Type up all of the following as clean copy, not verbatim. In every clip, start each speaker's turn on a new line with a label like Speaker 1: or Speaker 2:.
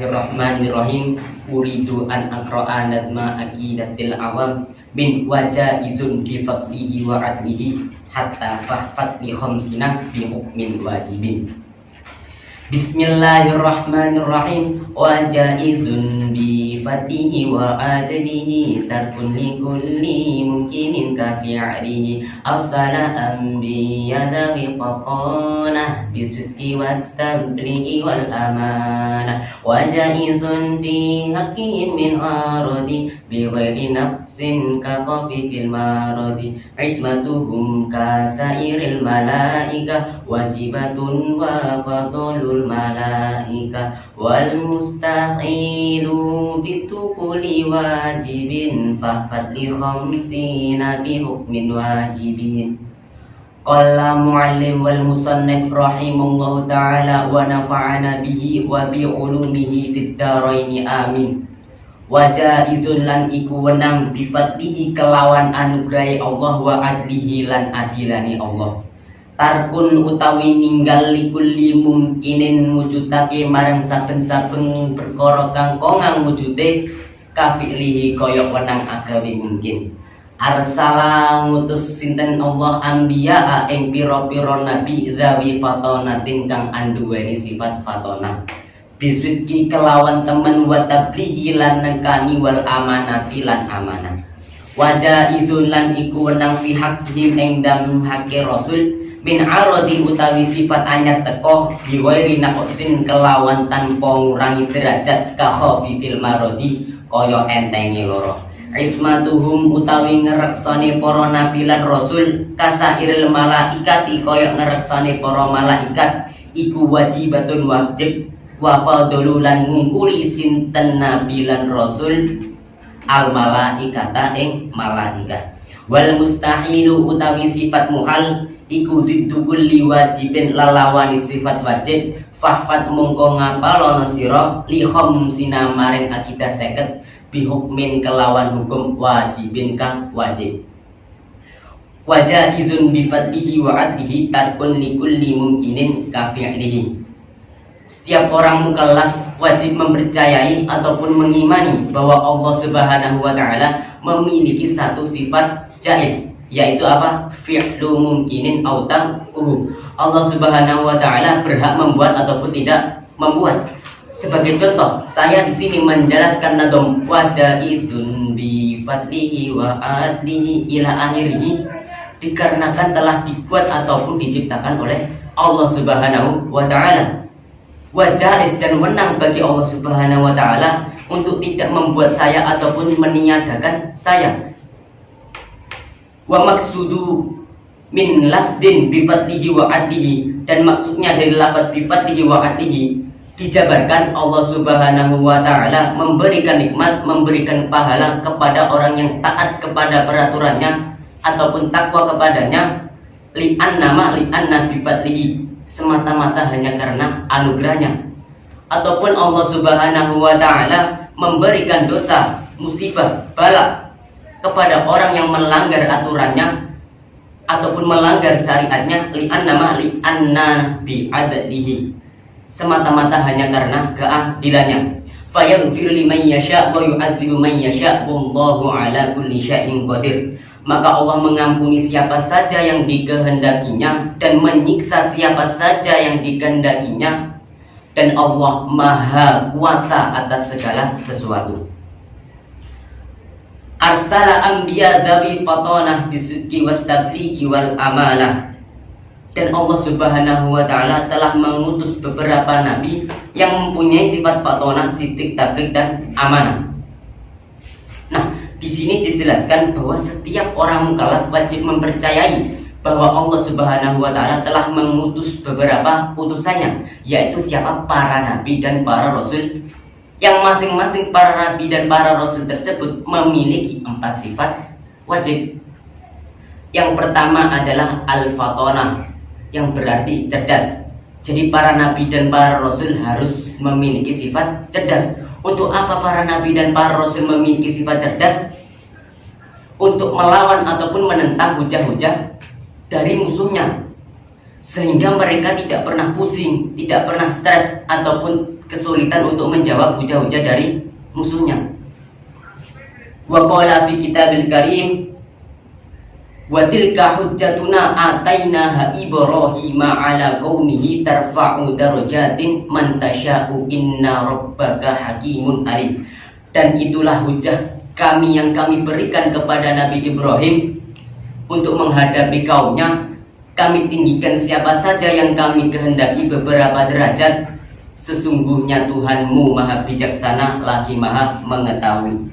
Speaker 1: Bismillahirrahmanirrahim. Uridu an aqra'a nadma aqidatil awam bin wajaizun bi fadlihi wa adlihi hatta fahfat bi khamsina bi hukmin wajibin. Bismillahirrahmanirrahim. Wajaizun bi fadlihi wa adlihi tarkun li kulli mungkinin ka fi'lihi awsala anbiya dawi faqanah bisudki wat tablighi wal amanah. Wajaizun fi haqqin min aradi bi ghairi nafsin ka khafifil maradi ismatuhum ka sairil malaika wajibatun wa fadlul malaika wal mustahilu bitukuli wajibin fahfad li khamsina bi hukmin wajibin. Qala muallim wal musannif rahimahullahu ta'ala wa nafa'ana bihi wa bi ulumihi fid dharaini amin. Wajaizun lan iku wenang bi fadlihi kelawan anugrahi Allah wa adlihi lan adilani Allah. Tarkun utawi ninggal likulli mungkinin wujudake marang saben-saben perkara kang kongang wujude kafi'lihi kaya wenang agawe mungkin. Arsala ngutus sinten Allah anbiya ing pira-pira nabi zawi fatonatin kang anduweni sifat fatona biswitki kelawan temen wa tablighi lan nekani wal amanati lan amanah. Wajaizun lan iku wenang fi haqqihim ing dalem hake rasul min aradi utawi sifat anyar teko biwairi naqsin kelawan tanpa ngurangi derajat ka khafifil maradi kaya entengi loro. Ismatuhum utawi ngreksane para nabi lan rasul kasairil malaikati kaya ngreksane para malaikat iku wajibatun wajib wa fadlu lan ngungkuli sinten nabi lan rasul al malaikata ing malaikat. Wal mustahilu utawi sifat muhal iku didukuli wajibin lalawani sifat wajib fahfat mongko ngapalono sira li khamsina maring akidah 50 bihukmin kelawan hukum wajibin kang wajib. Wajaizun bi fadlihi wa adlihi tarkun li kulli mungkinin ka fi'lihi. Setiap orang mukallaf wajib mempercayai ataupun mengimani bahwa Allah Subhanahu wa taala memiliki satu sifat jaiz, yaitu apa? Fi'lu mungkinin au tarkuhu. Allah Subhanahu wa taala berhak membuat ataupun tidak membuat. Sebagai contoh, saya di sini menjelaskan nadom wajaizun bi fadlihi wa adlihi ila akhirih dikarenakan telah dibuat ataupun diciptakan oleh Allah Subhanahu wa taala. Wajaiz dan wenang bagi Allah Subhanahu wa taala untuk tidak membuat saya ataupun meniadakan saya. Wa maksudu min lafdin bi fadlihi wa adlihi, dan maksudnya dari lafaz bi fadlihi wa adlihi dijabarkan Allah Subhanahu wa taala memberikan nikmat, memberikan pahala kepada orang yang taat kepada peraturannya ataupun takwa kepadanya li'anna bi fadlihi, semata-mata hanya karena anugerahnya. Ataupun Allah Subhanahu wa taala memberikan dosa, musibah, bala kepada orang yang melanggar aturannya ataupun melanggar syariatnya li'anna bi adlihi, semata-mata hanya karena keadilannya. Fayaghfiru liman yasha' wa yu'adzibu man yasha' wallahu ala kulli syai'in qadir. Maka Allah mengampuni siapa saja yang dikehendakinya dan menyiksa siapa saja yang dikehendakinya, dan Allah maha kuasa atas segala sesuatu. Arsala anbiya dawi fatonah bisudki wat tablighi wal amanah. Dan Allah Subhanahu wa taala telah mengutus beberapa nabi yang mempunyai sifat fatonah, sidik, tabligh dan amanah. Nah, di sini dijelaskan bahwa setiap orang mukallaf wajib mempercayai bahwa Allah Subhanahu wa taala telah mengutus beberapa utusannya, yaitu siapa? Para nabi dan para rasul, yang masing-masing para nabi dan para rasul tersebut memiliki 4 sifat wajib. Yang pertama adalah al-fatonah, yang berarti cerdas. Jadi para nabi dan para rasul harus memiliki sifat cerdas. Untuk apa para nabi dan para rasul memiliki sifat cerdas? Untuk melawan ataupun menentang hujah-hujah dari musuhnya, sehingga mereka tidak pernah pusing, tidak pernah stres ataupun kesulitan untuk menjawab hujah-hujah dari musuhnya. Wa qala fi kitabil karim wa tilka hujjatuna atainaha Ibrahima ala qaumihi tarfa'u darajatin man tasya'u inna rabbaka hakimun alim. Dan itulah hujah kami yang kami berikan kepada Nabi Ibrahim untuk menghadapi kaumnya. Kami tinggikan siapa saja yang kami kehendaki beberapa derajat. Sesungguhnya Tuhanmu maha bijaksana lagi maha mengetahui.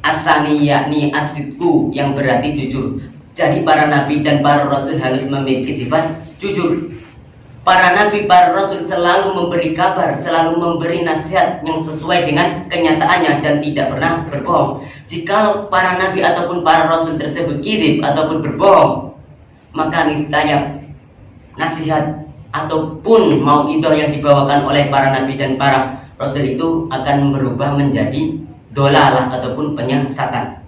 Speaker 1: Asani yakni asidku, yang berarti jujur. Jadi para nabi dan para rasul harus memiliki sifat jujur. Para nabi, para rasul selalu memberi kabar, selalu memberi nasihat yang sesuai dengan kenyataannya dan tidak pernah berbohong. Jikalau para nabi ataupun para rasul tersebut kadzib ataupun berbohong, maka niscaya nasihat ataupun mauidhah yang dibawakan oleh para nabi dan para rasul itu akan berubah menjadi dolalah ataupun penyesatan.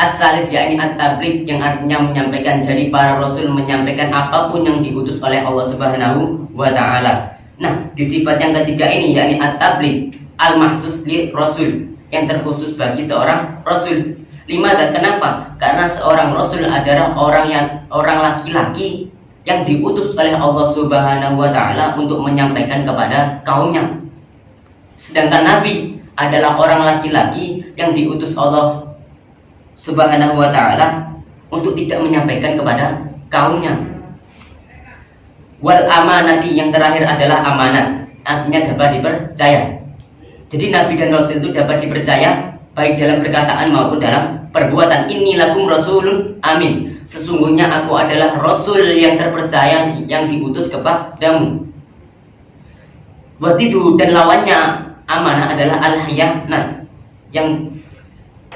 Speaker 1: As-salis yakni at-tabligh, yang artinya menyampaikan. Jadi para rasul menyampaikan apapun yang diutus oleh Allah Subhanahu wa taala. Nah, di sifat yang ketiga ini yakni at-tabligh al-mahsus li rasul, yang terkhusus bagi seorang rasul. Dan kenapa? Karena seorang rasul adalah orang laki-laki yang diutus oleh Allah Subhanahu wa taala untuk menyampaikan kepada kaumnya. Sedangkan nabi adalah orang laki-laki yang diutus Allah Subhanahu wa ta'ala untuk tidak menyampaikan kepada kaumnya. Wal amanati, yang terakhir adalah amanat, artinya dapat dipercaya. Jadi nabi dan rasul itu dapat dipercaya baik dalam perkataan maupun dalam perbuatan. Inni lakum rasulun amin, sesungguhnya aku adalah rasul yang terpercaya yang diutus kepadamu. Wadidu, dan lawannya amanah adalah al-khiyanat,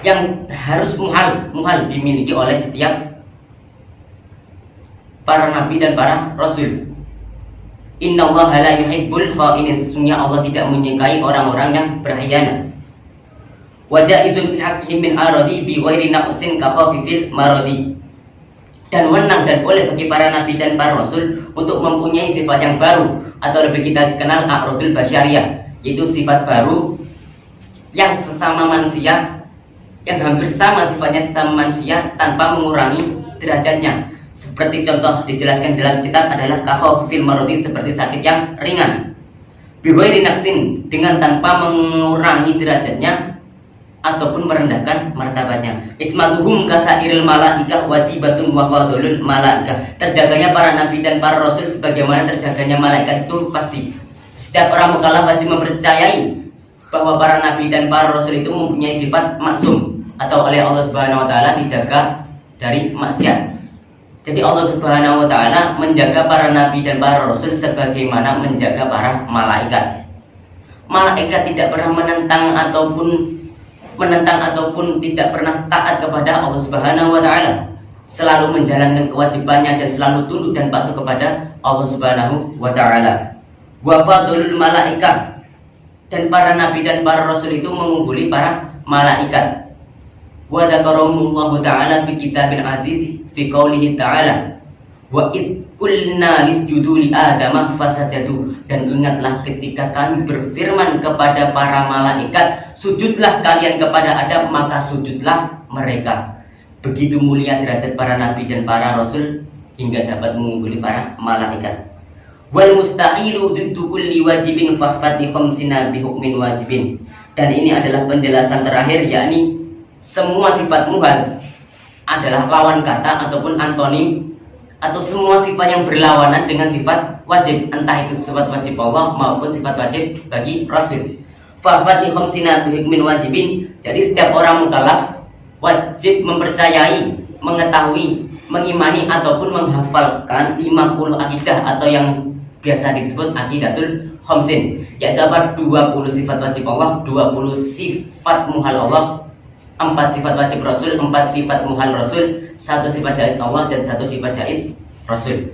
Speaker 1: yang harus muhal dimiliki oleh setiap para nabi dan para rasul. Innallaha la yuhibbul kha'inin, sesungguhnya Allah tidak menyukai orang-orang yang berkhianat. Wa jaizun fi haqqihim min aradi bi ghairi naqsin ka khafifil maradi, dan wenang dan boleh bagi para nabi dan para rasul untuk mempunyai sifat yang baru, atau lebih kita kenal a'radul basyariyah, yaitu sifat baru yang sesama manusia, yang hampir sama sifatnya sesama manusia tanpa mengurangi derajatnya. Seperti contoh dijelaskan dalam kitab adalah kahofil marodi, seperti sakit yang ringan. Bighairi naqsin, dengan tanpa mengurangi derajatnya ataupun merendahkan martabatnya. Ismatuhum kasairil malaikah wajibatun wa fadlul malaikah, terjaganya para nabi dan para rasul sebagaimana terjaganya malaikat itu pasti. Setiap orang mukallaf wajib mempercayai bahwa para nabi dan para rasul itu mempunyai sifat maksum, atau oleh Allah Subhanahu wa taala dijaga dari maksiat. Jadi Allah Subhanahu wa taala menjaga para nabi dan para rasul sebagaimana menjaga para malaikat. Malaikat tidak pernah menentang ataupun tidak pernah taat kepada Allah Subhanahu wa taala. Selalu menjalankan kewajibannya dan selalu tunduk dan patuh kepada Allah Subhanahu wa taala. Wa fadlul malaikah, dan para nabi dan para rasul itu mengungguli para malaikat. Wa dzakarahumullahu ta'ala fi kitabil aziz fi qoulihi ta'ala wa id qulna lisjudu li adama fasajadu, dan ingatlah ketika kami berfirman kepada para malaikat, sujudlah kalian kepada Adam, maka sujudlah mereka. Begitu mulia derajat para nabi dan para rasul hingga dapat mengungguli para malaikat. Wal mustahilu duddu kulli wajibin fahfati khamsina bi hukmin wajibin, dan ini adalah penjelasan terakhir, yakni semua sifat muhal adalah lawan kata ataupun antonim, atau semua sifat yang berlawanan dengan sifat wajib, entah itu sifat wajib Allah maupun sifat wajib bagi Rasul. Fahfati khamsina bi hukmin wajibin, jadi setiap orang mukallaf wajib mempercayai, mengetahui, mengimani ataupun menghafalkan 50 akidah, atau yang biasa disebut akidatul khamsin, yaitu apa? 20 sifat wajib Allah, 20 sifat muhal Allah, 4 sifat wajib Rasul, 4 sifat muhal Rasul, 1 sifat jaiz Allah, dan 1 sifat jaiz Rasul.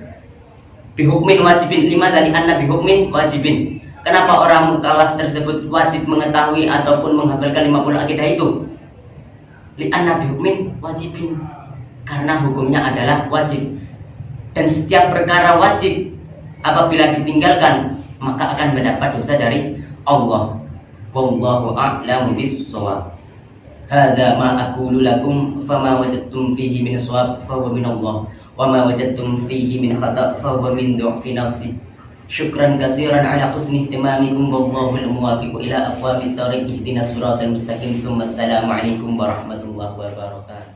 Speaker 1: Bihukmin wajibin, 5 dari anna bihukmin wajibin. Kenapa orang mukallaf tersebut wajib mengetahui ataupun menghafalkan 50 akidah itu? Li anna bihukmin wajibin, karena hukumnya adalah wajib. Dan setiap perkara wajib apabila ditinggalkan maka akan mendapat dosa dari Allah. Wallahu a'lamu bis-shawab. Hadza ma aqulu lakum fama wajadtum fihi min shawab fa huwa min Allah wa ma wajadtum fihi min khata' fa huwa min du'fi nafsi. Syukran katsiran ala husni ihtimamikum wallahu al-muwaffiq ila aqwamit thariq ihdinas siratal mustaqim. Assalamu alaikum warahmatullahi wabarakatuh.